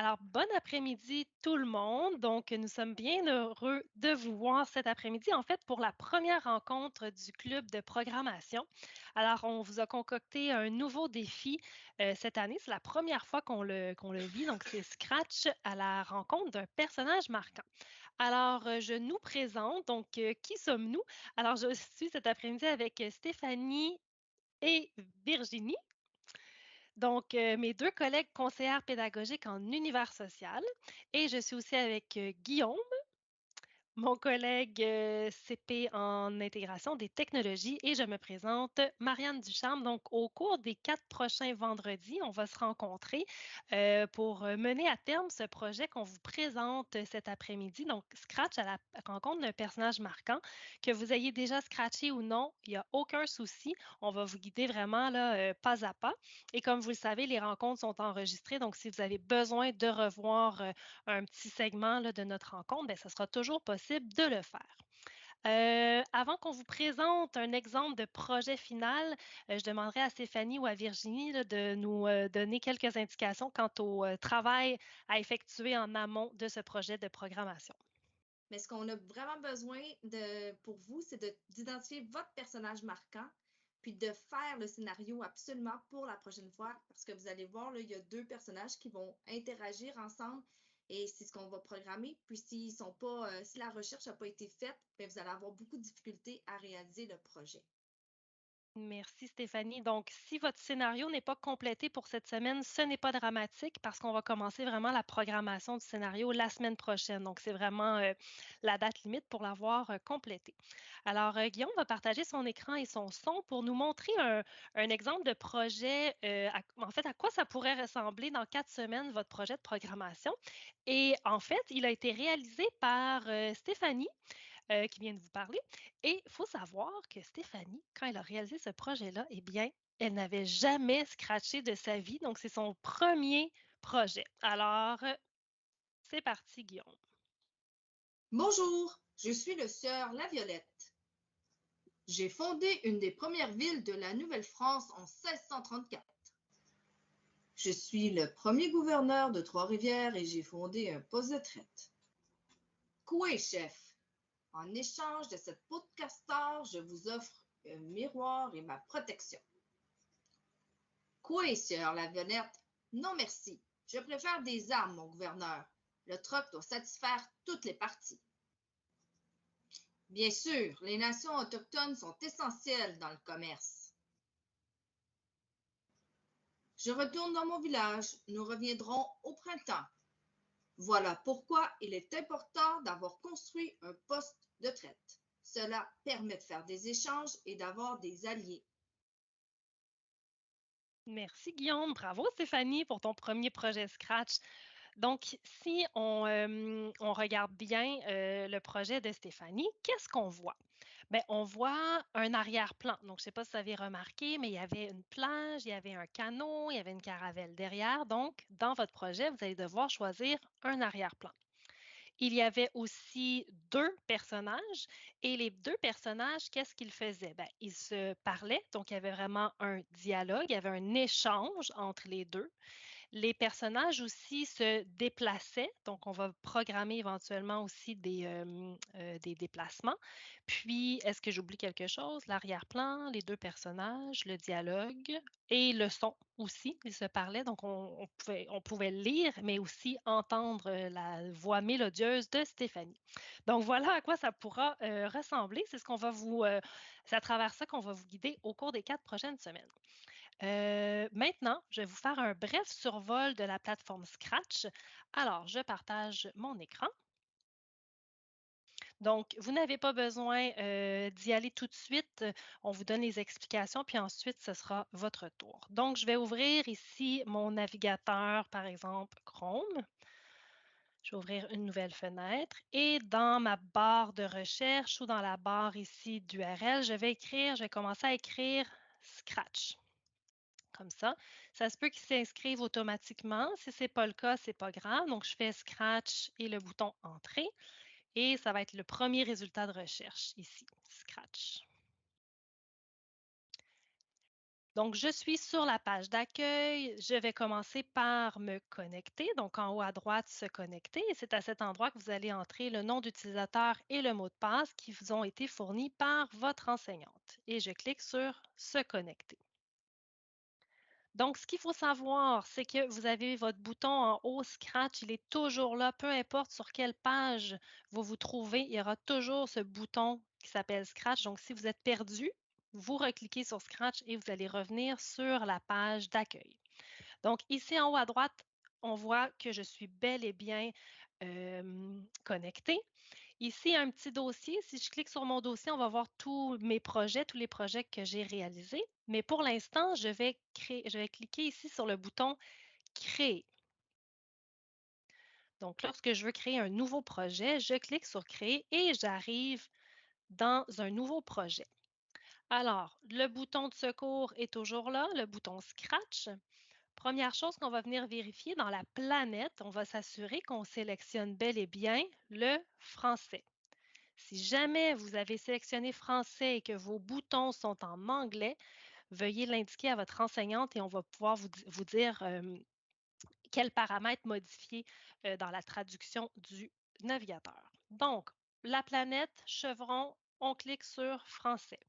Alors, bon après-midi tout le monde. Donc, nous sommes bien heureux de vous voir cet après-midi, en fait, pour la première rencontre du club de programmation. Alors, on vous a concocté un nouveau défi cette année. C'est la première fois qu'on le vit. Donc, c'est Scratch à la rencontre d'un personnage marquant. Alors, je nous présente. Donc, qui sommes-nous? Alors, je suis cet après-midi avec Stéphanie et Virginie. Donc, mes 2 collègues conseillères pédagogiques en univers social et je suis aussi avec, Guillaume, mon collègue, CP en intégration des technologies et je me présente, Marianne Ducharme. Donc au cours des 4 prochains vendredis, on va se rencontrer, pour, mener à terme ce projet qu'on vous présente, cet après-midi. Donc Scratch à la rencontre d'un personnage marquant. Que vous ayez déjà scratché ou non, il y a aucun souci. On va vous guider vraiment là, pas à pas et comme vous le savez, les rencontres sont enregistrées. Donc si vous avez besoin de revoir, un petit segment là, de notre rencontre, bien, ça sera toujours possible de le faire. Avant qu'on vous présente un exemple de projet final, je demanderai à Stéphanie ou à Virginie là, de nous donner quelques indications quant au travail à effectuer en amont de ce projet de programmation. Mais ce qu'on a vraiment besoin pour vous, c'est d'identifier votre personnage marquant, puis de faire le scénario absolument pour la prochaine fois, parce que vous allez voir, là, il y a deux personnages qui vont interagir ensemble et c'est ce qu'on va programmer. Puis s'ils sont pas, si la recherche n'a pas été faite, bien, vous allez avoir beaucoup de difficultés à réaliser le projet. Merci Stéphanie. Donc, si votre scénario n'est pas complété pour cette semaine, ce n'est pas dramatique parce qu'on va commencer vraiment la programmation du scénario la semaine prochaine. Donc, c'est vraiment la date limite pour l'avoir complété. Alors, Guillaume va partager son écran et son son pour nous montrer un exemple de projet, en fait, à quoi ça pourrait ressembler dans 4 semaines, votre projet de programmation. Et en fait, il a été réalisé par Stéphanie qui vient de vous parler. Et il faut savoir que Stéphanie, quand elle a réalisé ce projet-là, eh bien, elle n'avait jamais scratché de sa vie. Donc, c'est son premier projet. Alors, c'est parti, Guillaume. Bonjour, je suis le sieur La Violette. J'ai fondé une des premières villes de la Nouvelle-France en 1634. Je suis le premier gouverneur de Trois-Rivières et j'ai fondé un poste de traite. Coué, chef, en échange de cette peau de castor, je vous offre un miroir et ma protection. Coué, sieur la Violette, non merci. Je préfère des armes, mon gouverneur. Le troc doit satisfaire toutes les parties. Bien sûr, les nations autochtones sont essentielles dans le commerce. Je retourne dans mon village. Nous reviendrons au printemps. Voilà pourquoi il est important d'avoir construit un poste de traite. Cela permet de faire des échanges et d'avoir des alliés. Merci, Guillaume. Bravo, Stéphanie, pour ton premier projet Scratch. Donc, si on regarde bien le projet de Stéphanie, qu'est-ce qu'on voit? Bien, on voit un arrière-plan. Donc, je ne sais pas si vous avez remarqué, mais il y avait une plage, il y avait un canot, il y avait une caravelle derrière. Donc, dans votre projet, vous allez devoir choisir un arrière-plan. Il y avait aussi 2 personnages et les 2 personnages, qu'est-ce qu'ils faisaient? Ben, ils se parlaient, donc il y avait vraiment un dialogue, il y avait un échange entre les 2. Les personnages aussi se déplaçaient, donc on va programmer éventuellement aussi des déplacements. Puis, est-ce que j'oublie quelque chose? L'arrière-plan, les 2 personnages, le dialogue et le son aussi, ils se parlaient, donc on pouvait lire, mais aussi entendre, la voix mélodieuse de Stéphanie. Donc voilà à quoi ça pourra, ressembler. C'est à travers ça qu'on va vous guider au cours des 4 prochaines semaines. Maintenant, je vais vous faire un bref survol de la plateforme Scratch. Alors, je partage mon écran. Donc, vous n'avez pas besoin d'y aller tout de suite. On vous donne les explications, puis ensuite, ce sera votre tour. Donc, je vais ouvrir ici mon navigateur, par exemple, Chrome. Je vais ouvrir une nouvelle fenêtre et dans ma barre de recherche ou dans la barre ici d'URL, je vais commencer à écrire Scratch. Comme ça. Ça se peut qu'il s'inscrive automatiquement. Si ce n'est pas le cas, ce n'est pas grave. Donc, je fais Scratch et le bouton Entrée. Et ça va être le premier résultat de recherche ici, Scratch. Donc, je suis sur la page d'accueil. Je vais commencer par me connecter. Donc, en haut à droite, se connecter. Et c'est à cet endroit que vous allez entrer le nom d'utilisateur et le mot de passe qui vous ont été fournis par votre enseignante. Et je clique sur se connecter. Donc, ce qu'il faut savoir, c'est que vous avez votre bouton en haut Scratch, il est toujours là, peu importe sur quelle page vous vous trouvez, il y aura toujours ce bouton qui s'appelle Scratch. Donc, si vous êtes perdu, vous recliquez sur Scratch et vous allez revenir sur la page d'accueil. Donc, ici en haut à droite, on voit que je suis bel et bien connectée. Ici, un petit dossier. Si je clique sur mon dossier, on va voir tous mes projets, tous les projets que j'ai réalisés. Mais pour l'instant, je vais cliquer ici sur le bouton Créer. Donc, lorsque je veux créer un nouveau projet, je clique sur Créer et j'arrive dans un nouveau projet. Alors, le bouton de secours est toujours là, le bouton Scratch. Première chose qu'on va venir vérifier dans la planète, on va s'assurer qu'on sélectionne bel et bien le français. Si jamais vous avez sélectionné français et que vos boutons sont en anglais, veuillez l'indiquer à votre enseignante et on va pouvoir vous dire quels paramètres modifier dans la traduction du navigateur. Donc, la planète, chevron, on clique sur français.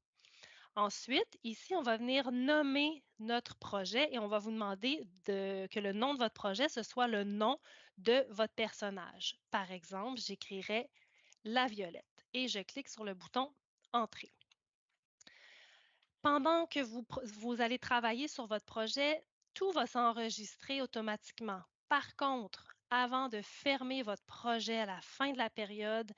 Ensuite, ici, on va venir nommer notre projet et on va vous demander que le nom de votre projet, ce soit le nom de votre personnage. Par exemple, j'écrirai La Violette et je clique sur le bouton Entrée. Pendant que vous allez travailler sur votre projet, tout va s'enregistrer automatiquement. Par contre, avant de fermer votre projet à la fin de la période,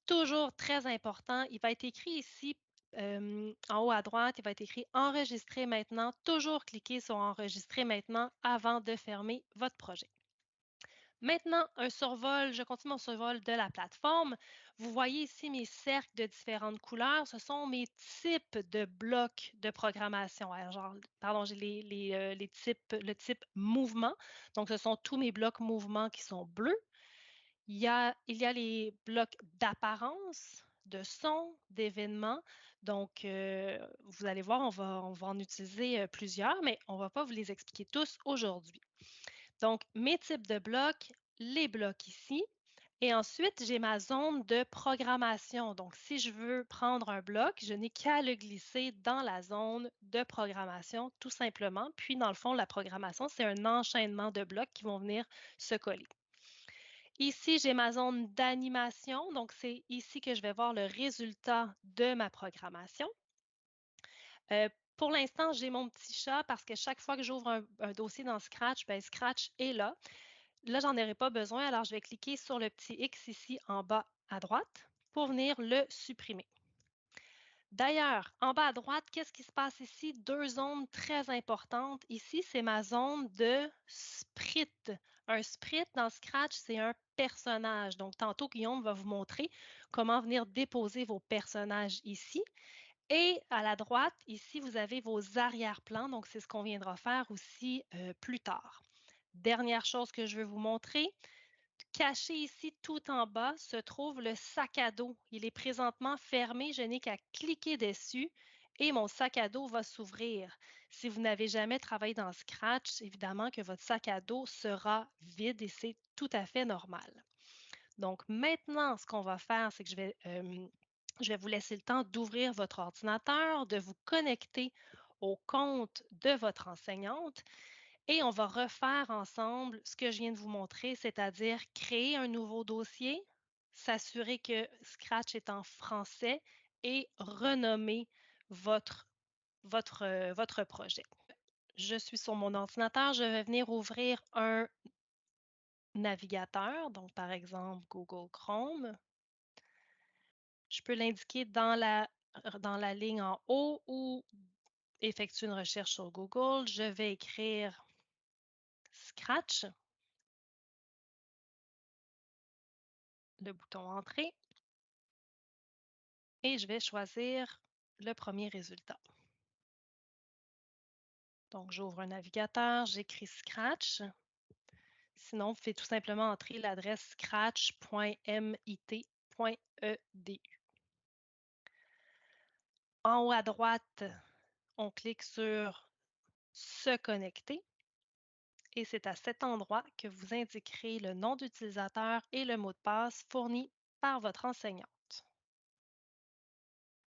toujours très important, il va être écrit ici en haut à droite, il va être écrit Enregistrer maintenant. Toujours cliquer sur Enregistrer maintenant avant de fermer votre projet. Maintenant, un survol, je continue mon survol de la plateforme. Vous voyez ici mes cercles de différentes couleurs. Ce sont mes types de blocs de programmation. Alors, pardon, j'ai le type mouvement. Donc, ce sont tous mes blocs mouvements qui sont bleus. Il y a les blocs d'apparence, de son, d'événements. Donc, vous allez voir, on va en utiliser plusieurs, mais on ne va pas vous les expliquer tous aujourd'hui. Donc, mes types de blocs, les blocs ici. Et ensuite, j'ai ma zone de programmation. Donc, si je veux prendre un bloc, je n'ai qu'à le glisser dans la zone de programmation, tout simplement. Puis, dans le fond, la programmation, c'est un enchaînement de blocs qui vont venir se coller. Ici, j'ai ma zone d'animation. Donc, c'est ici que je vais voir le résultat de ma programmation. Pour l'instant, j'ai mon petit chat parce que chaque fois que j'ouvre un dossier dans Scratch, ben, Scratch est là. Là, j'en aurai pas besoin, alors je vais cliquer sur le petit X ici en bas à droite pour venir le supprimer. D'ailleurs, en bas à droite, qu'est-ce qui se passe ici? Deux zones très importantes. Ici, c'est ma zone de sprite. Un sprite dans Scratch, c'est un personnage. Donc, tantôt, Guillaume va vous montrer comment venir déposer vos personnages ici. Et à la droite, ici, vous avez vos arrière-plans. Donc, c'est ce qu'on viendra faire aussi plus tard. Dernière chose que je veux vous montrer, caché ici tout en bas se trouve le sac à dos. Il est présentement fermé, je n'ai qu'à cliquer dessus et mon sac à dos va s'ouvrir. Si vous n'avez jamais travaillé dans Scratch, évidemment que votre sac à dos sera vide et c'est tout à fait normal. Donc maintenant, ce qu'on va faire, c'est que je vais vous laisser le temps d'ouvrir votre ordinateur, de vous connecter au compte de votre enseignante et on va refaire ensemble ce que je viens de vous montrer, c'est-à-dire créer un nouveau dossier, s'assurer que Scratch est en français et renommer votre projet. Je suis sur mon ordinateur, je vais venir ouvrir un navigateur, donc par exemple Google Chrome. Je peux l'indiquer dans la ligne en haut ou effectuer une recherche sur Google. Je vais écrire Scratch, le bouton Entrée, et je vais choisir le premier résultat. Donc, j'ouvre un navigateur, j'écris Scratch. Sinon, vous pouvez tout simplement entrer l'adresse scratch.mit.edu. En haut à droite, on clique sur se connecter et c'est à cet endroit que vous indiquerez le nom d'utilisateur et le mot de passe fourni par votre enseignante.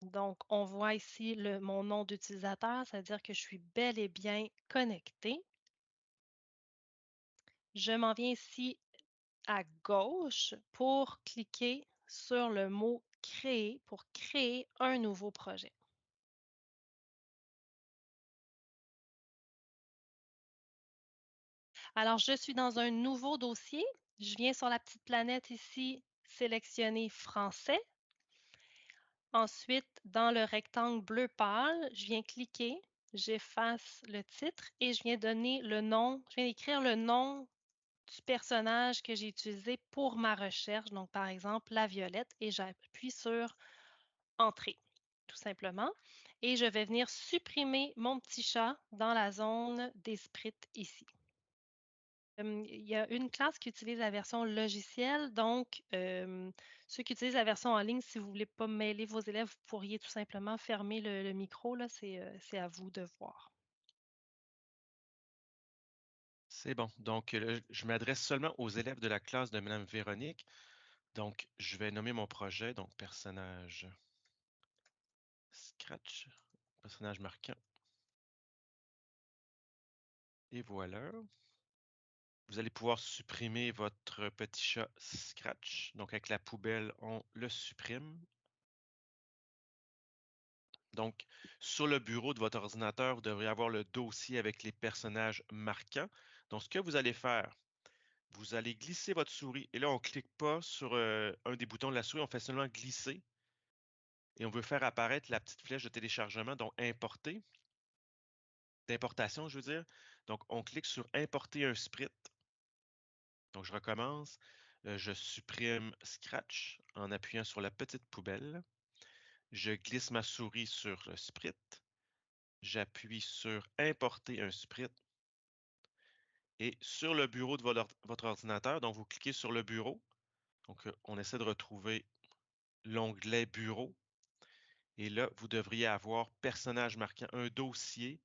Donc, on voit ici mon nom d'utilisateur, c'est-à-dire que je suis bel et bien connectée. Je m'en viens ici à gauche pour cliquer sur le mot créer pour créer un nouveau projet. Alors, je suis dans un nouveau dossier. Je viens sur la petite planète ici, sélectionner français. Ensuite, dans le rectangle bleu pâle, je viens cliquer, j'efface le titre et je viens donner le nom, je viens écrire le nom du personnage que j'ai utilisé pour ma recherche. Donc, par exemple, la violette et j'appuie sur Entrée, tout simplement. Et je vais venir supprimer mon petit chat dans la zone des sprites ici. Il y a une classe qui utilise la version logicielle, donc ceux qui utilisent la version en ligne, si vous ne voulez pas mêler vos élèves, vous pourriez tout simplement fermer le micro, là, c'est à vous de voir. C'est bon. Donc, je m'adresse seulement aux élèves de la classe de Madame Véronique. Donc, je vais nommer mon projet, donc personnage Scratch, personnage marquant. Et voilà. Vous allez pouvoir supprimer votre petit chat Scratch. Donc, avec la poubelle, on le supprime. Donc, sur le bureau de votre ordinateur, vous devriez avoir le dossier avec les personnages marquants. Donc, ce que vous allez faire, vous allez glisser votre souris. Et là, on ne clique pas sur un des boutons de la souris, on fait seulement glisser. Et on veut faire apparaître la petite flèche de téléchargement, donc importer, d'importation, je veux dire. Donc, on clique sur importer un sprite. Donc, je recommence. Je supprime Scratch en appuyant sur la petite poubelle. Je glisse ma souris sur le sprite. J'appuie sur importer un sprite. Et sur le bureau de votre ordinateur, donc vous cliquez sur le bureau. Donc, on essaie de retrouver l'onglet bureau. Et là, vous devriez avoir personnage marquant un dossier.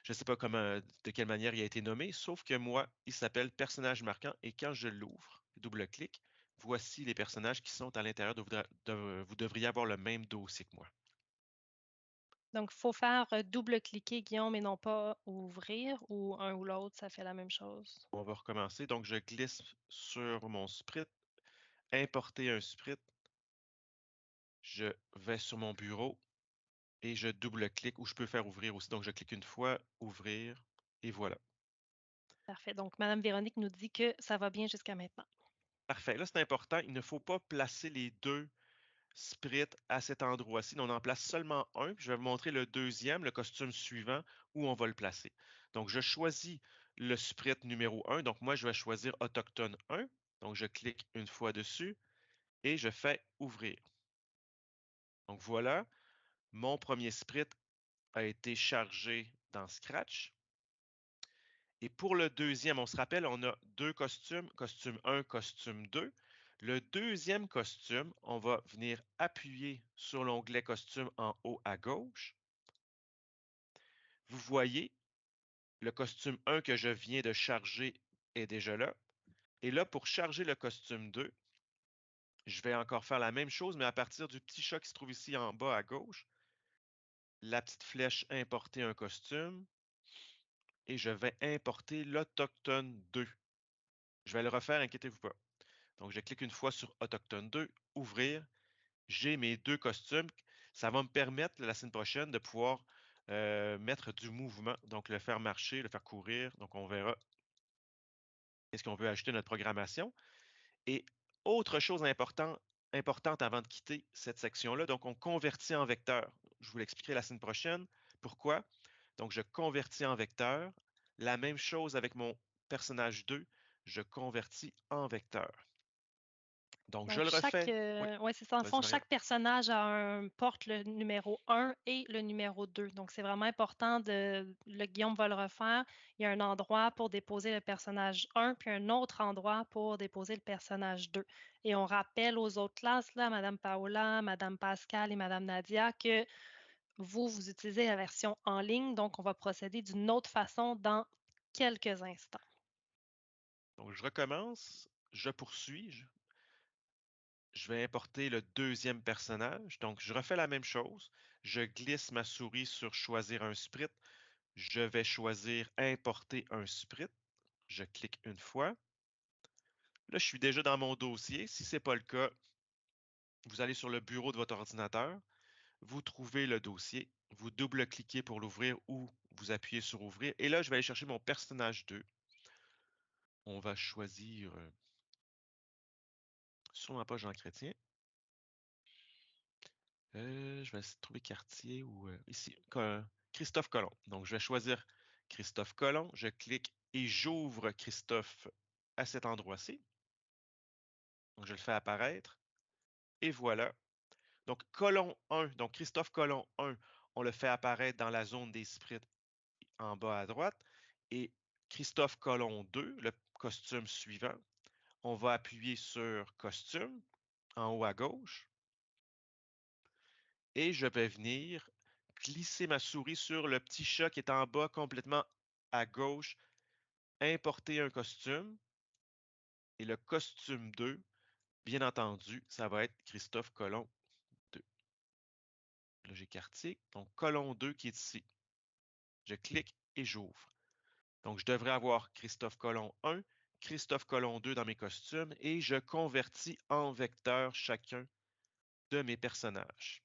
Je ne sais pas comment, de quelle manière il a été nommé, sauf que moi, il s'appelle personnage marquant et quand je l'ouvre, double-clic, voici les personnages qui sont à l'intérieur vous devriez avoir le même dossier que moi. Donc, il faut faire double-cliquer Guillaume et non pas ouvrir ou un ou l'autre, ça fait la même chose. On va recommencer. Donc, je glisse sur mon sprite, importer un sprite. Je vais sur mon bureau et je double-clique ou je peux faire ouvrir aussi. Donc, je clique une fois, ouvrir et voilà. Parfait. Donc, Madame Véronique nous dit que ça va bien jusqu'à maintenant. Parfait. Là, c'est important. Il ne faut pas placer les deux sprites à cet endroit-ci. On en place seulement un. Puis je vais vous montrer le deuxième, le costume suivant, où on va le placer. Donc, je choisis le sprite numéro 1. Donc, moi, je vais choisir Autochtone 1. Donc, je clique une fois dessus et je fais ouvrir. Donc, voilà, mon premier sprite a été chargé dans Scratch. Et pour le deuxième, on se rappelle, on a deux costumes, costume 1, costume 2. Le deuxième costume, on va venir appuyer sur l'onglet costume en haut à gauche. Vous voyez, le costume 1 que je viens de charger est déjà là. Et là, pour charger le costume 2, je vais encore faire la même chose, mais à partir du petit chat qui se trouve ici en bas à gauche, la petite flèche importer un costume, et je vais importer l'Autochtone 2. Je vais le refaire, inquiétez-vous pas. Donc, je clique une fois sur Autochtone 2, ouvrir. J'ai mes deux costumes. Ça va me permettre la semaine prochaine de pouvoir mettre du mouvement, donc le faire marcher, le faire courir. Donc, on verra qu'est-ce qu'on veut ajouter à notre programmation. Et autre chose importante avant de quitter cette section-là, donc on convertit en vecteur. Je vous l'expliquerai la semaine prochaine. Pourquoi? Donc, je convertis en vecteur. La même chose avec mon personnage 2, je convertis en vecteur. Donc, je Donc, le refais. Oui, ouais, c'est ça. En vas-y, fond, Marianne. chaque personnage porte le numéro 1 et le numéro 2. Donc, c'est vraiment important le Guillaume va le refaire. Il y a un endroit pour déposer le personnage 1, puis un autre endroit pour déposer le personnage 2. Et on rappelle aux autres classes, là, Madame Paola, Madame Pascal et Madame Nadia, que vous utilisez la version en ligne, donc on va procéder d'une autre façon dans quelques instants. Donc, je recommence, je poursuis, je vais importer le deuxième personnage. Donc, je refais la même chose. Je glisse ma souris sur choisir un sprite. Je vais choisir importer un sprite. Je clique une fois. Là, je suis déjà dans mon dossier. Si ce n'est pas le cas, vous allez sur le bureau de votre ordinateur. Vous trouvez le dossier. Vous double-cliquez pour l'ouvrir ou vous appuyez sur ouvrir. Et là, je vais aller chercher mon personnage 2. On va choisir sur ma page Jean Chrétien. Je vais essayer de trouver quartier ou ici, Christophe Colomb. Donc, je vais choisir Christophe Colomb. Je clique et j'ouvre Christophe à cet endroit-ci. Donc, je le fais apparaître. Et voilà. Donc, Colomb 1, donc Christophe Colomb 1, on le fait apparaître dans la zone des sprites en bas à droite. Et Christophe Colomb 2, le costume suivant, on va appuyer sur costume en haut à gauche. Et je vais venir glisser ma souris sur le petit chat qui est en bas complètement à gauche, importer un costume. Et le costume 2, bien entendu, ça va être Christophe Colomb 2. Là, j'ai quartier. Donc, Colomb 2 qui est ici. Je clique et j'ouvre. Donc, je devrais avoir Christophe Colomb 1, Christophe Colomb 2 dans mes costumes et je convertis en vecteur chacun de mes personnages.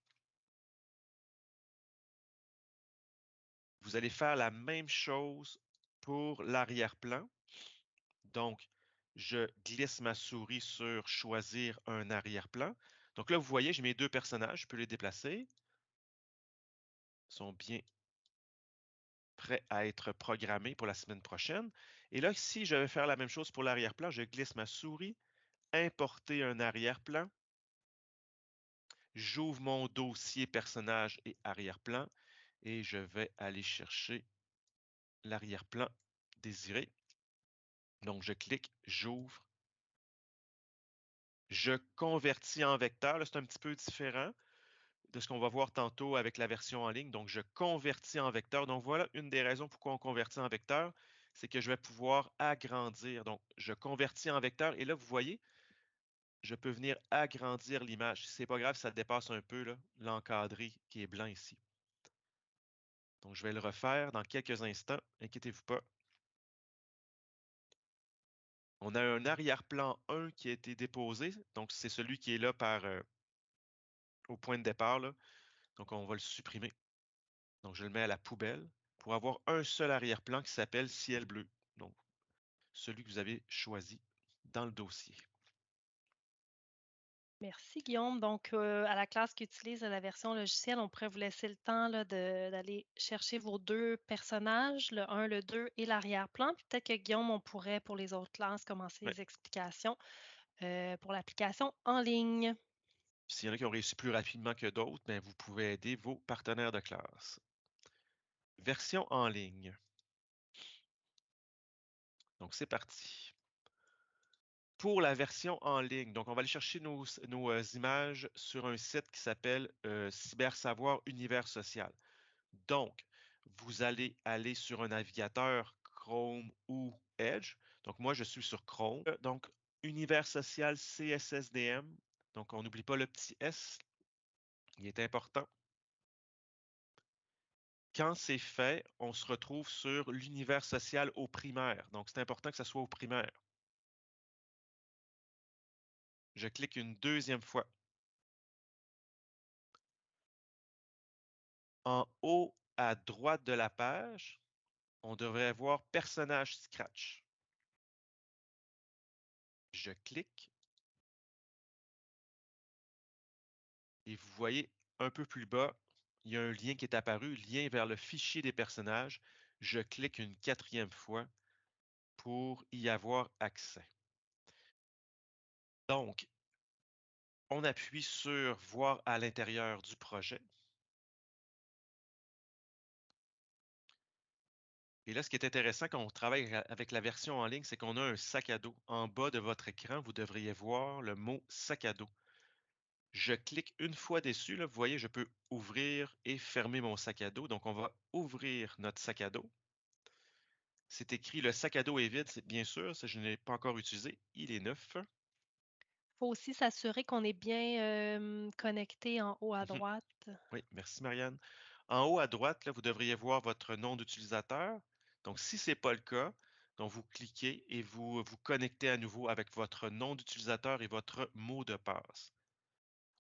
Vous allez faire la même chose pour l'arrière-plan. Donc, je glisse ma souris sur choisir un arrière-plan. Donc là, vous voyez, j'ai mes deux personnages, je peux les déplacer. Ils sont bien prêts à être programmés pour la semaine prochaine. Et là, si je vais faire la même chose pour l'arrière-plan, je glisse ma souris, importer un arrière-plan. J'ouvre mon dossier personnage et arrière-plan et je vais aller chercher l'arrière-plan désiré. Donc, je clique, j'ouvre. Je convertis en vecteur. Là, c'est un petit peu différent de ce qu'on va voir tantôt avec la version en ligne. Donc, je convertis en vecteur. Donc, voilà une des raisons pourquoi on convertit en vecteur, c'est que je vais pouvoir agrandir. Donc, je convertis en vecteur et là, vous voyez, je peux venir agrandir l'image. C'est pas grave, ça dépasse un peu l'encadré qui est blanc ici. Donc, je vais le refaire dans quelques instants. Inquiétez-vous pas. On a un arrière-plan 1 qui a été déposé. Donc, c'est celui qui est là au point de départ, là. Donc, on va le supprimer. Donc, je le mets à la poubelle pour avoir un seul arrière-plan qui s'appelle ciel bleu. Donc, celui que vous avez choisi dans le dossier. Merci Guillaume. Donc, à la classe qui utilise la version logicielle, on pourrait vous laisser le temps d'aller chercher vos deux personnages, le 1, le 2 et l'arrière-plan. Puis peut-être que Guillaume, on pourrait pour les autres classes commencer Ouais. les explications pour l'application en ligne. S'il y en a qui ont réussi plus rapidement que d'autres, ben, vous pouvez aider vos partenaires de classe. Version en ligne. Donc, c'est parti. Pour la version en ligne, donc on va aller chercher nos images sur un site qui s'appelle Cybersavoir Univers Social. Donc, vous allez aller sur un navigateur Chrome ou Edge. Donc, moi, je suis sur Chrome. Donc, Univers Social CSSDM. Donc, on n'oublie pas le petit S. Il est important. Quand c'est fait, on se retrouve sur l'univers social au primaire. Donc, c'est important que ça soit au primaire. Je clique une deuxième fois. En haut à droite de la page, on devrait voir Personnage Scratch. Je clique et vous voyez un peu plus bas, il y a un lien qui est apparu, lien vers le fichier des personnages. Je clique une quatrième fois pour y avoir accès. Donc, on appuie sur Voir à l'intérieur du projet. Et là, ce qui est intéressant quand on travaille avec la version en ligne, c'est qu'on a un sac à dos. En bas de votre écran, vous devriez voir le mot sac à dos. Je clique une fois dessus, là, vous voyez, je peux ouvrir et fermer mon sac à dos. Donc, on va ouvrir notre sac à dos. C'est écrit le sac à dos est vide, c'est bien sûr, ça je ne l'ai pas encore utilisé. Il est neuf. Il faut aussi s'assurer qu'on est bien connecté en haut à Mhm. droite. Oui, merci Marianne. En haut à droite, là, vous devriez voir votre nom d'utilisateur. Donc, si ce n'est pas le cas, donc vous cliquez et vous vous connectez à nouveau avec votre nom d'utilisateur et votre mot de passe.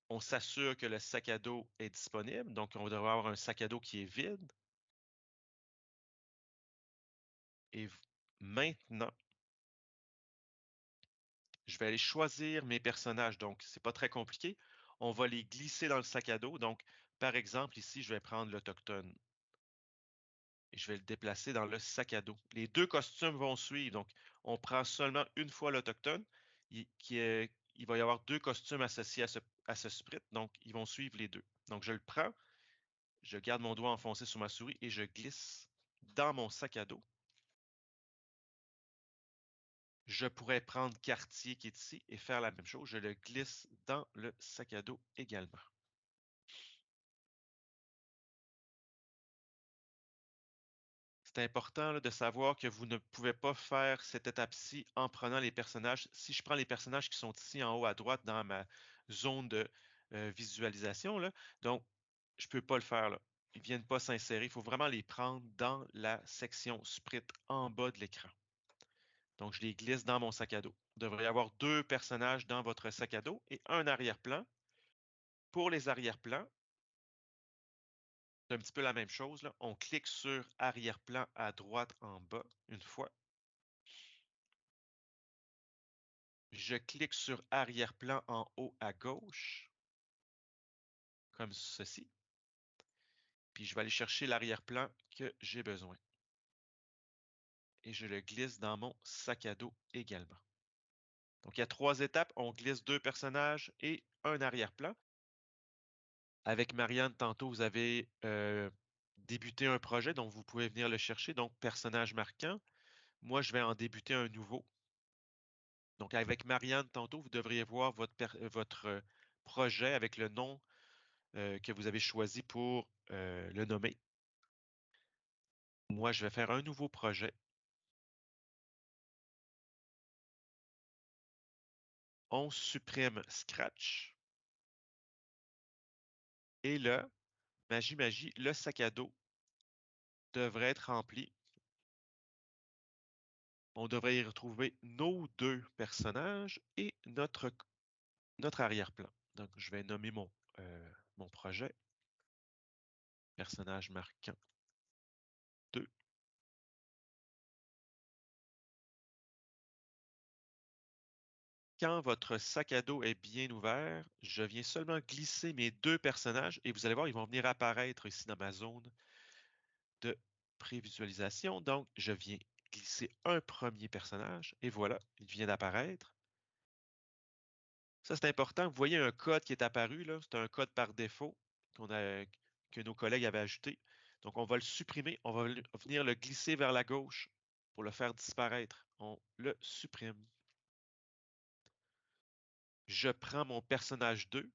On s'assure que le sac à dos est disponible. Donc, on devrait avoir un sac à dos qui est vide. Et maintenant, je vais aller choisir mes personnages. Donc, c'est pas très compliqué. On va les glisser dans le sac à dos. Donc, par exemple, ici, je vais prendre l'Autochtone et je vais le déplacer dans le sac à dos. Les deux costumes vont suivre. Donc, on prend seulement une fois l'Autochtone. Il va y avoir deux costumes associés à ce sprite. Donc, ils vont suivre les deux. Donc, je le prends, je garde mon doigt enfoncé sur ma souris et je glisse dans mon sac à dos. Je pourrais prendre Cartier qui est ici et faire la même chose. Je le glisse dans le sac à dos également. C'est important là, de savoir que vous ne pouvez pas faire cette étape-ci en prenant les personnages. Si je prends les personnages qui sont ici en haut à droite dans ma zone de visualisation, là, donc je ne peux pas le faire. Là. Ils ne viennent pas s'insérer. Il faut vraiment les prendre dans la section Sprite en bas de l'écran. Donc, je les glisse dans mon sac à dos. Vous devriez avoir deux personnages dans votre sac à dos et un arrière-plan. Pour les arrière-plans, c'est un petit peu la même chose. Là. On clique sur arrière-plan à droite en bas une fois. Je clique sur arrière-plan en haut à gauche, comme ceci. Puis je vais aller chercher l'arrière-plan que j'ai besoin. Et je le glisse dans mon sac à dos également. Donc, il y a trois étapes. On glisse deux personnages et un arrière-plan. Avec Marianne, tantôt, vous avez débuté un projet, donc vous pouvez venir le chercher. Donc, personnage marquant. Moi, je vais en débuter un nouveau. Donc, avec Marianne, tantôt, vous devriez voir votre projet avec le nom que vous avez choisi pour le nommer. Moi, je vais faire un nouveau projet. On supprime Scratch. Et là, magie, le sac à dos devrait être rempli. On devrait y retrouver nos deux personnages et notre arrière-plan. Donc, je vais nommer mon projet. Personnage marquant 2. Quand votre sac à dos est bien ouvert, je viens seulement glisser mes deux personnages et vous allez voir, ils vont venir apparaître ici dans ma zone de prévisualisation. Donc, je viens glisser un premier personnage et voilà, il vient d'apparaître. Ça, c'est important. Vous voyez un code qui est apparu, là. C'est un code par défaut que nos collègues avaient ajouté. Donc, on va le supprimer. On va venir le glisser vers la gauche pour le faire disparaître. On le supprime. Je prends mon personnage 2,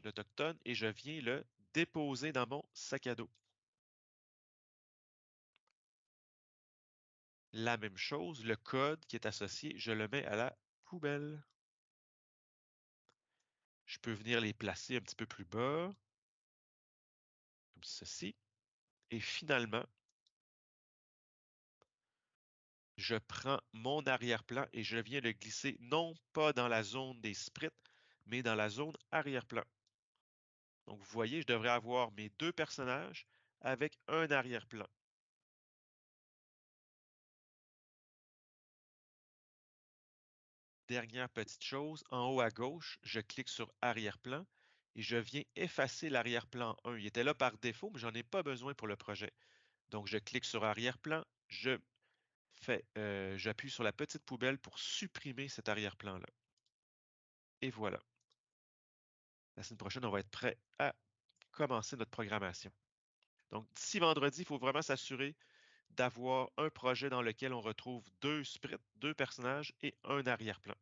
l'Autochtone, et je viens le déposer dans mon sac à dos. La même chose, le code qui est associé, je le mets à la poubelle. Je peux venir les placer un petit peu plus bas, comme ceci. Et finalement, je prends mon arrière-plan et je viens le glisser non pas dans la zone des sprites, mais dans la zone arrière-plan. Donc, vous voyez, je devrais avoir mes deux personnages avec un arrière-plan. Dernière petite chose, en haut à gauche, je clique sur arrière-plan et je viens effacer l'arrière-plan 1. Il était là par défaut, mais j'en ai pas besoin pour le projet. Donc, je clique sur arrière-plan, j'appuie sur la petite poubelle pour supprimer cet arrière-plan-là. Et voilà. La semaine prochaine, on va être prêt à commencer notre programmation. Donc, d'ici vendredi, il faut vraiment s'assurer d'avoir un projet dans lequel on retrouve deux sprites, deux personnages et un arrière-plan.